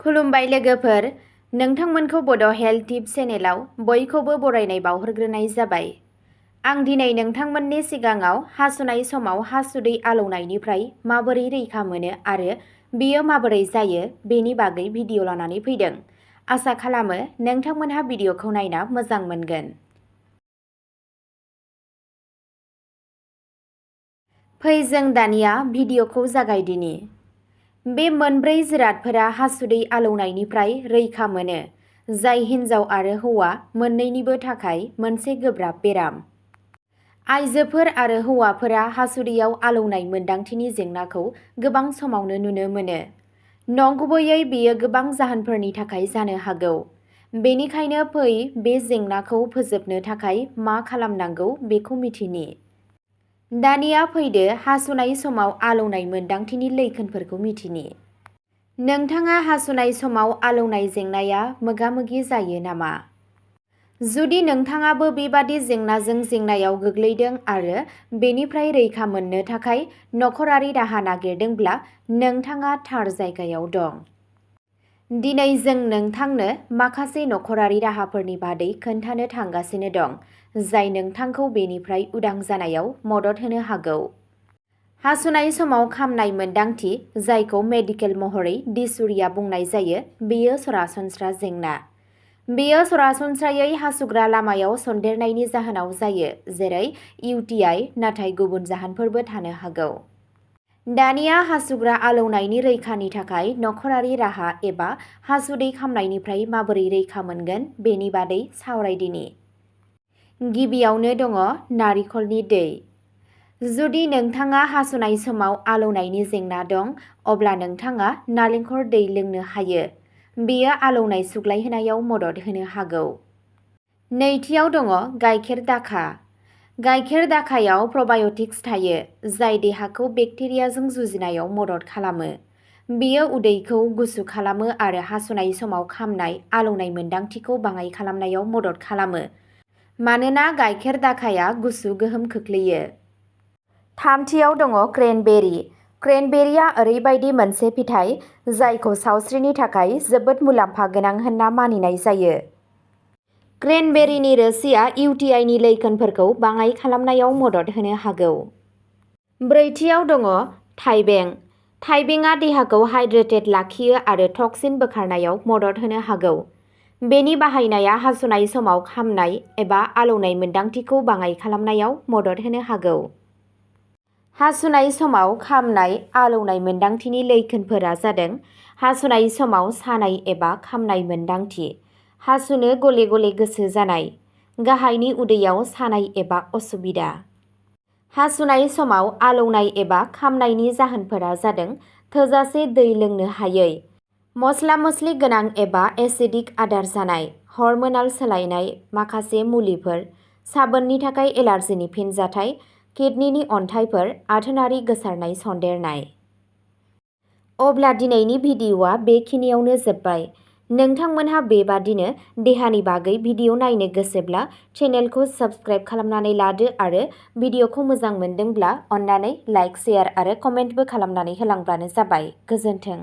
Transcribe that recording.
खुलुमबाय लोगोफोर, नोंथांमोनखौ बड' हेल्थ टिप्स चेनेलाव बयखौबो बरायनाय बावहरग्रोनाय जाबाय। आं दिनै नोंथांमोननि सिगाङाव हासुनाय समाव हासुदै आलौनायनिफ्राय माबोरै रैखा मोनो आरो बियो माबोरै जायो बेनि बागै भिडिअ लानानै फैदों। आसा खालामो नोंथांमोनहा भिडिअखौ नायना मोजां मोनगोन। फै जों दानिया भिडिअखौ जागायदिनि। बे मोनब्रै जिरादफोरा हासुदै आलौनायनिफ्राय रैखा मोनो, जाय हिन्जाव आरो हौवा मोन्नैनिबो थाखाय मोनसे गोब्राब बेराम। आइजोफोर आरो हौवाफोरा हासुदैयाव आलौनाय मोन्दांथिनि जेंनाखौ गोबां समावनो नुनो मोनो। नंगुबैयै बेयो गोबां जाहोनफोरनि थाखाय जानो हागौ। बेनिखायनो फै बे जेंनाखौ फोजोबनो थाखाय मा खालामनांगौ बेखौ मिथिनि। दानिया फैदो हासुनाय समाव आलौनाय मोन्दांथिनि लैखोनफोरखौ मिथिनि। नोंथाङा हासुनाय समाव आलौनाय जेंनाया मोगा-मोगि जायो नामा? जुदि नोंथाङाबो बेबादि जेंनायाव गोग्लैदों आरो बेनिफ्राय रैखा मोननो थाखाय नखरारि राहा नागिरदोंब्ला नोंथाङा थार जायगायाव दं। दिनै जों नोंथांनो माखासे नखरारि राहाफोरनि बादै खोन्थानो थांगासिनो दं, जाय नोंथांखौ बेनिफ्राय उदां जानायाव मदद होनो हागौ। हासुनाय समाव खामनाय मोन्दांथि, जायखौ मेडिकेल महरै डिसुरिया बुंनाय जायो, बेयो सरासनस्रा जेंना। बेयो सरासनस्रायै हासुग्रा लामायाव सन्देरनायनि जाहोनाव जायो, जेरै इउटिआइ, नाथाय गुबुन जाहोनफोरबो थानो हागौ। दानिया हासुग्रा आलौनायनि रैखानि थाखाय नखरारि राहा एबा हासुदै खामनायनिफ्राय माबोरै रैखा मोनगोन बेनि बादै सावरायदिनि। गिबियावनो दङ नारिखलनि दै। जुदि नोंथाङा हासुनाय समाव आलौनायनि जेंना दं, अब्ला नोंथाङा नालेंखर दै लोंनो हायो। बेयो आलौनाय सुग्लायहोनायाव मदद होनो हागौ। नैथियाव दङ गाइखेर दाखा। गाइखेर दाखायाव प्रबाय'टिक्स थायो, जाय देहाखौ बेक्टेरियाजों जुजिनायाव मदद खालामो। बेयो उदैखौ गुसु खालामो आरो हासुनाय समाव खामनाय आलौनाय मोन्दांथिखौ बाङाइ खालामनायाव मदद खालामो, मानोना गाइखेर दाखाया गुसु गोहोम खोख्लैयो। थामथियाव दङ क्रेनबेरी। क्रेनबेरीआ ओरैबायदि मोनसे फिथाइ जायखौ सावस्रिनि थाखाय जोबोद मुलाम्फा गोनां होनना मानिनाय जायो। क्रेनबेरीनि रोसिआ इउटिआइनि लैखोनफोरखौ बाङाइ खालामनायाव मदद होनो हागौ। ब्रैथियाव दङ थाइबें। थाइबेंआ देहाखौ हाइड्रेटेड लाखियो आरो टक्सिन बोखारनायाव मदद होनो हागौ। बेनि बाहायनाया हासुनाय समाव खामनाय एबा आलौनाय मोन्दांथिखौ बाङाइ खालामनायाव मदद होनो हागौ। हासुनाय समाव खामनाय आलौनाय मोन्दांथिनि लैखोनफोरा जादों हासुनाय समाव सानाय एबा खामनाय मोन्दांथि, हासुनो गले-गले गोसो जानाय, गाहायनि उदैयाव सानाय एबा असुबिदा। हासुनाय समाव आलौनाय एबा खामनायनि जाहोनफोरा जादों थोजासे दै लोंनो हायै, मस्ला-मस्लि गोनां एबा एसिडिक आदार जानाय, हर्मोनाल सोलायनाय, माखासे मुलिफोर, साबोननि थाखाय एलार्जिनि फिनजाथाय, किडनिनि अन्थाइफोर, आथोनारि गोसारनाय सन्देरनाय। अब्ला दिनैनि भिडिअ'आ बेखिनियावनो जोब्बाय। नोंथांमोनहा बेबादिनो देहानि बागै भिडिअ नायनो गोसोब्ला चेनेलखौ साबस्क्राइब खालामनानै लादो आरो भिडिअखौ मोजां मोनदोंब्ला अन्नानै लाइक, शेयार आरो कमेन्टबो खालामनानै होलांब्लानो जाबाय। गोजोन्थों।